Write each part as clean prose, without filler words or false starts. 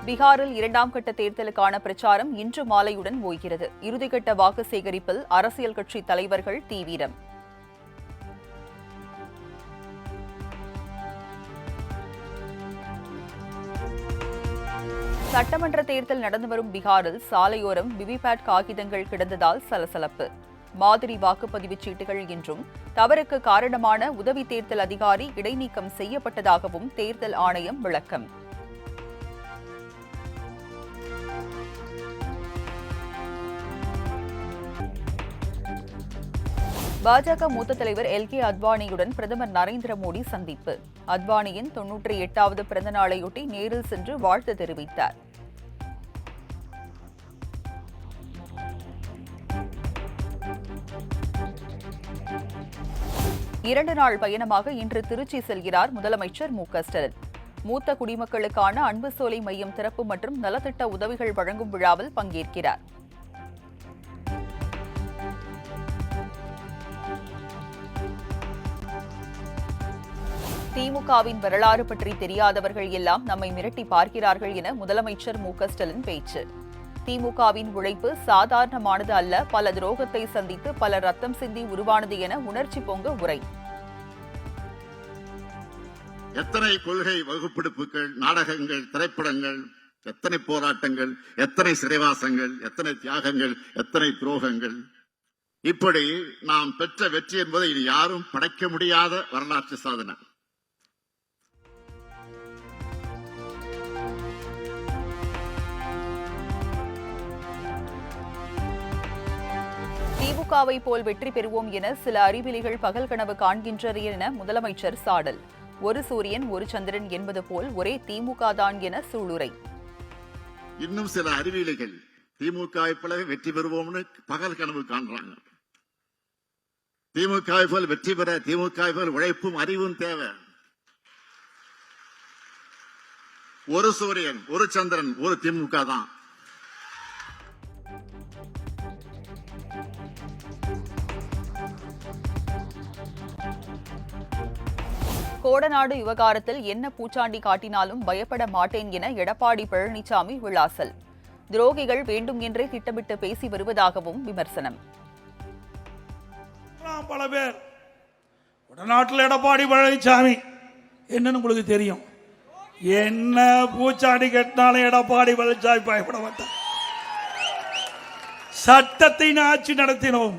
பீகாரில் இரண்டாம் கட்ட தேர்தலுக்கான பிரச்சாரம் இன்று மாலையுடன் ஓய்கிறது. இறுதிக்கட்ட வாக்கு சேகரிப்பில் அரசியல் கட்சி தலைவர்கள் தீவிரம். சட்டமன்ற தேர்தல் நடந்து வரும் பீகாரில் சாலையோரம் விவிபேட் காகிதங்கள் கிடந்ததால் சலசலப்பு. மாதிரி வாக்குப்பதிவு சீட்டுகள் என்றும் தவறுக்கு காரணமான உதவி தேர்தல் அதிகாரி இடைநீக்கம் செய்யப்பட்டதாகவும் தேர்தல் ஆணையம் விளக்கம். பாஜக மூத்த தலைவர் எல்.கே. அத்வானியுடன் பிரதமர் நரேந்திர மோடி சந்திப்பு. அத்வானியின் 98வது பிறந்த நாளையொட்டி நேரில் சென்று வாழ்த்து தெரிவித்தார். இரண்டு நாள் பயணமாக இன்று திருச்சி செல்கிறார் முதலமைச்சர் மு.க.ஸ்டாலின். மூத்த குடிமக்களுக்கான அன்பு சோலை மையம் திறப்பு மற்றும் நலத்திட்ட உதவிகள் வழங்கும் விழாவில் பங்கேற்கிறார். திமுகவின் வரலாறு பற்றி தெரியாதவர்கள் எல்லாம் நம்மை மிரட்டி பார்க்கிறார்கள் என முதலமைச்சர் மு.க.ஸ்டாலின் பேச்சு. திமுகவின் உழைப்பு சாதாரணமானது அல்ல, பல துரோகத்தை சந்தித்து பல ரத்தம் சிந்தி உருவானது என உணர்ச்சி பொங்க உரை. எத்தனை கொள்கை வகுப்பெடுப்புகள், நாடகங்கள், திரைப்படங்கள், எத்தனை போராட்டங்கள், எத்தனை சிறைவாசங்கள், எத்தனை தியாகங்கள், எத்தனை துரோகங்கள். இப்படி நாம் பெற்ற வெற்றி என்பதை இது யாரும் படைக்க முடியாத வரலாற்று சாதனை. திமுகவை போல் வெற்றி பெறுவோம் என சில அறிவிலிகள் பகல் கனவு காண்கின்றனர் என முதலமைச்சர் சாடல். ஒரு சூரியன் ஒரு சந்திரன் என்பது போல் ஒரே திமுக தான் என சூளுரை. இன்னும் சில அறிவிலிகள் திமுகவை போல வெற்றி பெறுவோம்னு பகல் கனவு காண்றாங்க. திமுகவை போல் வெற்றி பெற திமுகவை போல் உழைப்பும் அறிவும் தேவை. ஒரு சூரியன் ஒரு சந்திரன் ஒரு திமுக தான். கோடநாடு விவகாரத்தில் என்ன பூச்சாண்டி காட்டினாலும் பயப்பட மாட்டேன் என எடப்பாடி பழனிசாமி விளாசல். துரோகிகள் வேண்டும் என்றே திட்டமிட்டு பேசி வருவதாகவும் விமர்சனம். பல பேர் வடநாட்டில் எடப்பாடி பழனிசாமி என்னன்னு உங்களுக்கு தெரியும். என்ன பூச்சாண்டி கேட்டாலும் எடப்பாடி பழனிசாமி பயப்பட மாட்டார். சட்டத்தின் ஆட்சி நடத்தினோம்.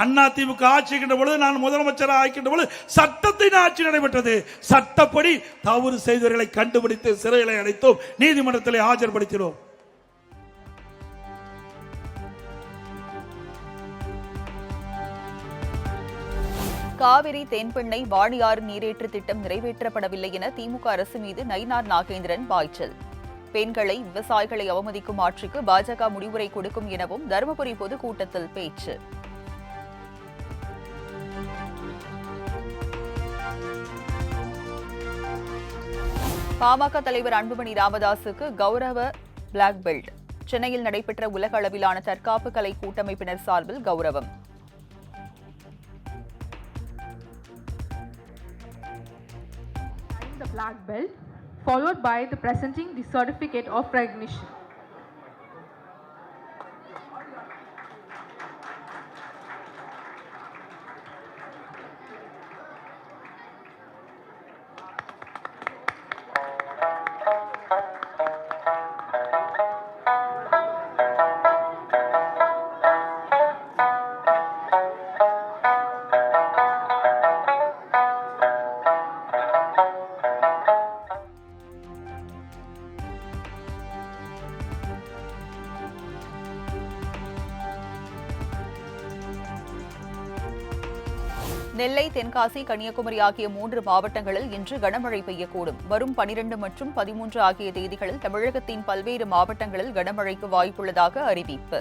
அதிமுக ஆட்சிக்கின்ற பொழுது நான் முதலமைச்சராக ஆக்கின்ற பொழுது சட்டத்தின் ஆட்சி நடைபெற்றது. சட்டப்படி தவறு செய்தவர்களை கண்டுபிடித்து சிறைகளை அடைத்தோம், நீதிமன்றத்தில் ஆஜர்படுத்தினோம். காவிரி தென்பெண்ணை வாணியாறு நீரேற்று திட்டம் நிறைவேற்றப்படவில்லை என திமுக அரசு மீது நயினார் நாகேந்திரன் பாய்ச்சல். பெண்களை, விவசாயிகளை அவமதிக்கும் ஆட்சிக்கு பாஜக முடிவுரை கொடுக்கும் எனவும் தருமபுரி பொதுக்கூட்டத்தில் பேச்சு. பாமக தலைவர் அன்புமணி ராமதாசுக்கு கௌரவ பிளாக் பெல்ட். சென்னையில் நடைபெற்ற உலக அளவிலான தற்காப்பு கலை கூட்டமைப்பினர் சார்பில் கௌரவம். The black belt followed by the presenting the certificate of recognition. நெல்லை, தென்காசி, கன்னியாகுமரி ஆகிய 3 மாவட்டங்களில் இன்று கனமழை பெய்யக்கூடும். வரும் 12 மற்றும் 13 ஆகிய தேதிகளில் தமிழகத்தின் பல்வேறு மாவட்டங்களில் கனமழைக்கு வாய்ப்புள்ளதாக அறிவிப்பு.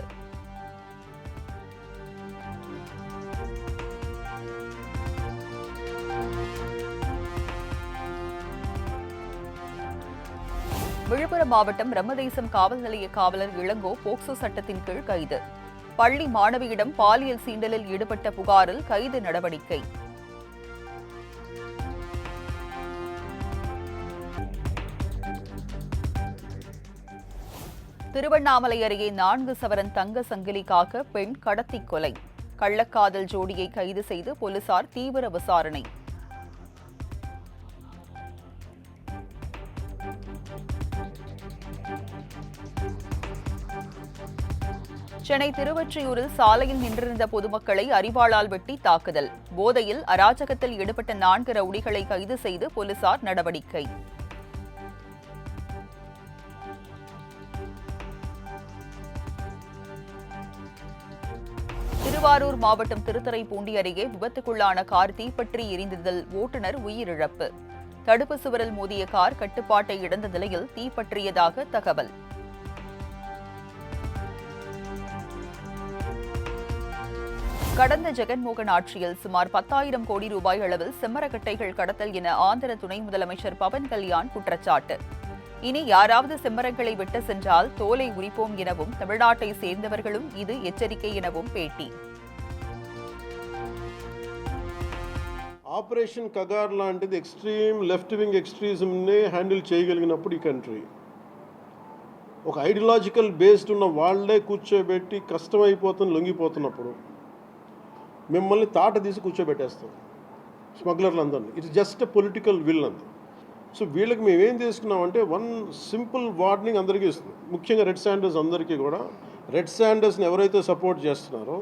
விழுப்புரம் மாவட்டம் பிரம்மதேசம் காவல் நிலைய காவலர் இளங்கோ போக்சோ சட்டத்தின் கீழ் கைது. பள்ளி மாணவியிடம் பாலியல் சீண்டலில் ஈடுபட்ட புகாரில் கைது நடவடிக்கை. திருவண்ணாமலை அருகே 4 சவரன் தங்க சங்கிலிக்காக பெண் கடத்தி கொலை. கள்ளக்காதல் ஜோடியை கைது செய்து போலீசார் தீவிர விசாரணை. சென்னை திருவொற்றியூரில் சாலையில் நின்றிருந்த பொதுமக்களை அரிவாளால் வெட்டி தாக்குதல். போதையில் அராஜகத்தில் ஈடுபட்ட 4 ரவுடிகளை கைது செய்து போலீசார் நடவடிக்கை. திருவாரூர் மாவட்டம் திருத்துறைப்பூண்டி அருகே விபத்துக்குள்ளான கார் தீப்பற்றி எரிந்ததில் ஓட்டுநர் உயிரிழப்பு. தடுப்பு சுவரில் மோதிய கார் கட்டுப்பாட்டை இழந்த நிலையில் தீப்பற்றியதாக தகவல். கடந்த ஜெகன்மோகன் ஆட்சியில் சுமார் 10,000 கோடி ரூபாய் அளவில் செம்மரக்கட்டைகள் கடத்தல் என ஆந்திர துணை முதலமைச்சர் பவன் கல்யாண் குற்றச்சாட்டு. இனி யாராவது செம்மரங்களை வெட்ட சென்றால் தோலை உரிப்போம் எனவும் தமிழ்நாட்டை சேர்ந்தவர்களும் இது எச்சரிக்கை எனவும் பேட்டி. ఆపరేషన్ కగార్ లాంటిది ఎక్స్ట్రీమ్ లెఫ్ట్ వింగ్ ఎక్స్ట్రీజంనే హ్యాండిల్ చేయగలిగినప్పుడు ఈ కంట్రీ ఒక ఐడియాలజికల్ బేస్డ్ ఉన్న వాళ్ళే కూర్చోబెట్టి కష్టమైపోతుంది లొంగిపోతున్నప్పుడు మిమ్మల్ని తాట తీసి కూర్చోబెట్టేస్తాం స్మగ్లర్లు అందరినీ. It's just a political will అంతే. సో వీళ్ళకి మేమేం తీసుకున్నామంటే వన్ సింపుల్ వార్నింగ్ అందరికీ ఇస్తుంది, ముఖ్యంగా రెడ్ శాండర్స్ అందరికీ కూడా. రెడ్ శాండర్స్ని ఎవరైతే సపోర్ట్ చేస్తున్నారో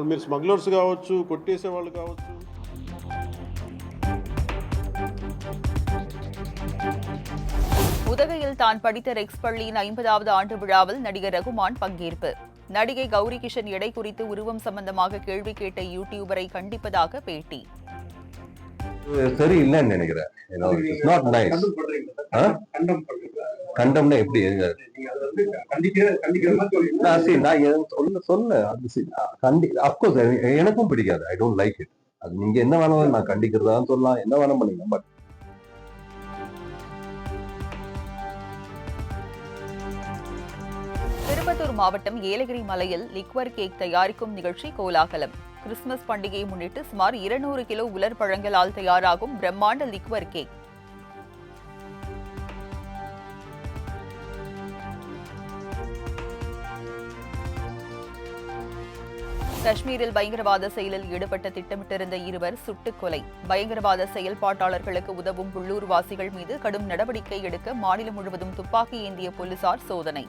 మీరు స్మగ్లర్స్ కావచ్చు, కొట్టేసే వాళ్ళు కావచ్చు. உதகையில் தான் படித்த ரெக்ஸ் பள்ளியின் 50வது ஆண்டு விழாவில் நடிகர் ரகுமான் பங்கேற்பு. நடிகை கௌரி கிஷன் எடை குறித்து உருவம் சம்பந்தமாக கேள்வி கேட்ட யூடியூபரை கண்டிப்பதாக பேட்டி. சரி இல்லைன்னு நினைக்கிறேன். கண்டம்னா எப்படி எனக்கும் பிடிக்காது. I don't like it. அது நீங்க என்ன வேணாலும் நான் கண்டிக்கிறதா சொல்லலாம், என்ன வேணாலும் பண்ணீங்க. பட் திருப்பத்தூர் மாவட்டம் ஏலகிரி மலையில் லிக்வர் கேக் தயாரிக்கும் நிகழ்ச்சி கோலாகலம். கிறிஸ்துமஸ் பண்டிகையை முன்னிட்டு சுமார் 200 கிலோ உலர் பழங்களால் தயாராகும் பிரம்மாண்ட லிக்வர் கேக். காஷ்மீரில் பயங்கரவாத செயலில் ஈடுபட்ட திட்டமிட்டிருந்த 2 சுட்டுக் கொலை. பயங்கரவாத செயல்பாட்டாளர்களுக்கு உதவும் உள்ளூர்வாசிகள் மீது கடும் நடவடிக்கை எடுக்க மாநிலம் முழுவதும் துப்பாக்கி ஏந்திய போலீசார் சோதனை.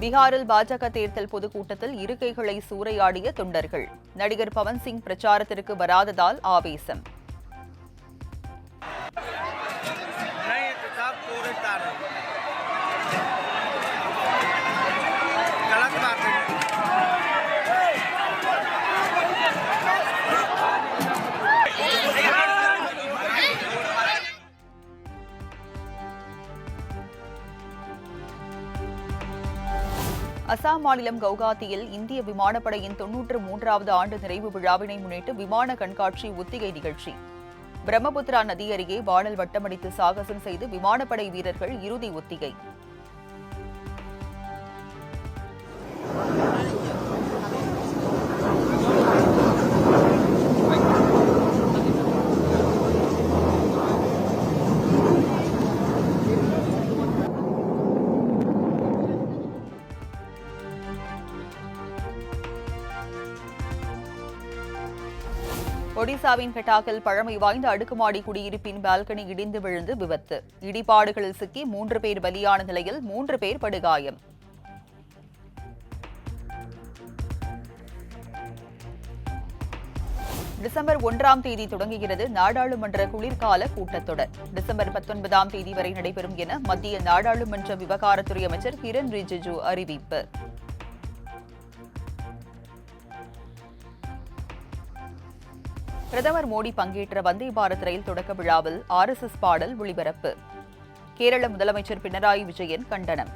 பீகாரில் பாஜக தேர்தல் பொதுக்கூட்டத்தில் இருக்கைகளை சூறையாடிய தொண்டர்கள். நடிகர் பவன் சிங் பிரச்சாரத்திற்கு வராததால் ஆவேசம். அசாம் மாநிலம் கவுகாத்தியில் இந்திய விமானப்படையின் 93வது ஆண்டு நிறைவு விழாவினை முன்னிட்டு விமான கண்காட்சி ஒத்திகை நிகழ்ச்சி. பிரம்மபுத்திரா நதி அருகே வானல் வட்டமடித்து சாகசம் செய்து விமானப்படை வீரர்கள் இறுதி ஒத்திகை. ஒடிசாவின் கட்டாக்கில் பழமை வாய்ந்த அடுக்குமாடி குடியிருப்பின் பால்கனி இடிந்து விழுந்து விபத்து. இடிபாடுகளில் சிக்கி 3 பேர் பலியான நிலையில் 3 பேர் படுகாயம். டிசம்பர் 1ஆம் தேதி தொடங்குகிறது நாடாளுமன்ற குளிர்கால கூட்டத்தொடர். டிசம்பர் 19ஆம் தேதி வரை நடைபெறும் என மத்திய நாடாளுமன்ற விவகாரத்துறை அமைச்சர் கிரண் ரிஜிஜு அறிவிப்பு. பிரதமர் மோடி பங்கேற்ற வந்தே பாரத் ரயில் தொடக்க விழாவில் RSS பாடல் ஒளிபரப்பு. கேரள முதலமைச்சர் பினராயி விஜயன் கண்டனம்.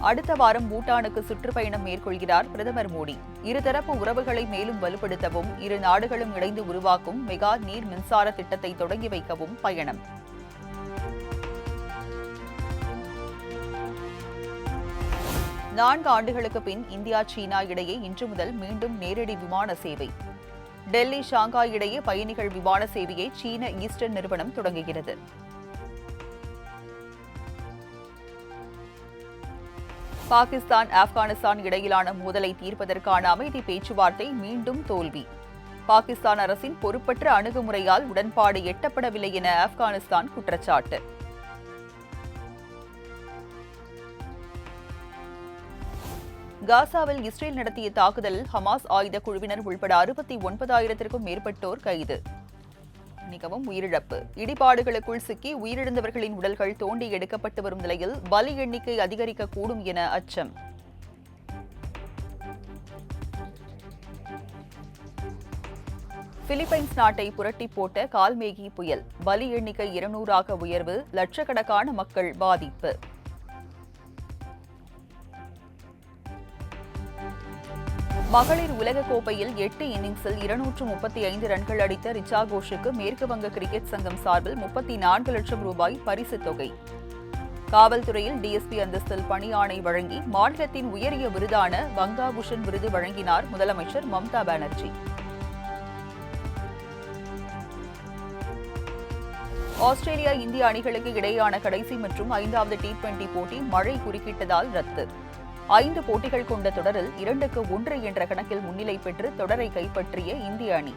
அடுத்த வாரம் பூட்டானுக்கு சுற்றுப்பயணம் மேற்கொள்கிறார் பிரதமர் மோடி. இருதரப்பு உறவுகளை மேலும் வலுப்படுத்தவும், இரு நாடுகளும் இணைந்து உருவாக்கும் மெகா நீர் மின்சார திட்டத்தை தொடங்கி வைக்கவும் பயணம். நான்கு ஆண்டுகளுக்கு பின் இந்தியா சீனா இடையே இன்று முதல் மீண்டும் நேரடி விமான சேவை. டெல்லி ஷாங்காய் இடையே பயணிகள் விமான சேவையை சீன ஈஸ்டர்ன் நிறுவனம் தொடங்குகிறது. பாகிஸ்தான் ஆப்கானிஸ்தான் இடையிலான மோதலை தீர்ப்பதற்கான அமைதி பேச்சுவார்த்தை மீண்டும் தோல்வி. பாகிஸ்தான் அரசின் பொறுப்பற்ற அணுகுமுறையால் உடன்பாடு எட்டப்படவில்லை என ஆப்கானிஸ்தான் குற்றச்சாட்டு. காசாவில் இஸ்ரேல் நடத்திய தாக்குதலில் ஹமாஸ் ஆயுத குழுவினர் உள்பட 69,000-க்கும் மேற்பட்டோர் கைது. மிகவும் உயிரிழப்பு. இடிபாடுகளுக்குள் சிக்கி உயிரிழந்தவர்களின் உடல்கள் தோண்டி எடுக்கப்பட்டு வரும் நிலையில் பலி எண்ணிக்கை அதிகரிக்கக்கூடும் என அச்சம். பிலிப்பைன்ஸ் நாட்டை புரட்டி போட்ட கால்மேகி புயல். பலி எண்ணிக்கை 200ஆக உயர்வு. லட்சக்கணக்கான மக்கள் பாதிப்பு. மகளிர் உலகக்கோப்பையில் 8 இன்னிங்ஸில் 235 ரன்கள் அடித்த ரிச்சா கோஷுக்கு மேற்கு வங்க கிரிக்கெட் சங்கம் சார்பில் 34 லட்சம் ரூபாய் பரிசுத் தொகை. காவல்துறையில் டிஎஸ்பி அந்தஸ்தில் பணி ஆணை வழங்கி மாநிலத்தின் உயரிய விருதான வங்காபூஷன் விருது வழங்கினார் முதலமைச்சர் மம்தா பானர்ஜி. ஆஸ்திரேலியா இந்திய அணிகளுக்கு இடையேயான கடைசி மற்றும் 5வது T20 போட்டி மழை குறுக்கிட்டதால் ரத்து. 5 போட்டிகள் கொண்ட தொடரில் 2-1 என்ற கணக்கில் முன்னிலை பெற்று தொடரை கைப்பற்றிய இந்திய அணி.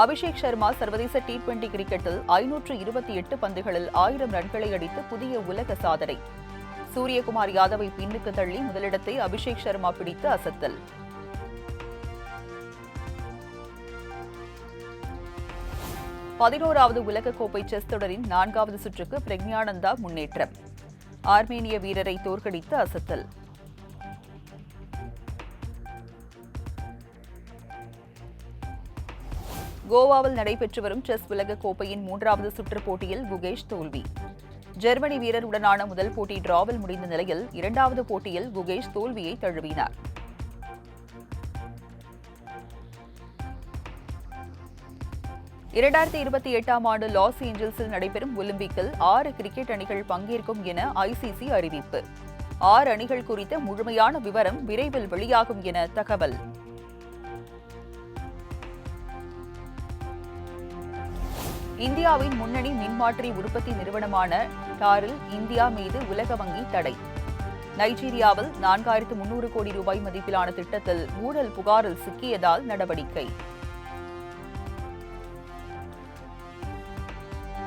அபிஷேக் சர்மா சர்வதேச T20 கிரிக்கெட்டில் 528 பந்துகளில் 1000 ரன்களை அடித்து புதிய உலக சாதனை. சூரியகுமார் யாதவை பின்னுக்கு தள்ளி முதலிடத்தை அபிஷேக் சர்மா பிடித்து அசத்தல். 11வது உலகக்கோப்பை செஸ் தொடரின் 4வது சுற்றுக்கு பிரக்ஞானந்தா முன்னேற்றம். ஆர்மேனிய வீரரை தோற்கடித்து அசத்தல். கோவாவில் நடைபெற்று வரும் செஸ் உலகக்கோப்பையின் 3வது சுற்று போட்டியில் குகேஷ் தோல்வி. ஜெர்மனி வீரருடனான முதல் போட்டி டிராவில் முடிந்த நிலையில் 2வது போட்டியில் குகேஷ் தோல்வியை தழுவினார். 2028ஆம் ஆண்டு லாஸ் ஏஞ்சல்ஸில் நடைபெறும் ஒலிம்பிக்கில் 6 கிரிக்கெட் அணிகள் பங்கேற்கும் என ICC அறிவிப்பு. 6 அணிகள் குறித்த முழுமையான விவரம் விரைவில் வெளியாகும் என தகவல். இந்தியாவின் முன்னணி மின்மாற்றி உற்பத்தி நிறுவனமான டாரில் இந்தியா மீது உலக வங்கி தடை. நைஜீரியாவில் 4300 கோடி ரூபாய் மதிப்பிலான திட்டத்தில் ஊழல் புகாரில் சிக்கியதால் நடவடிக்கை.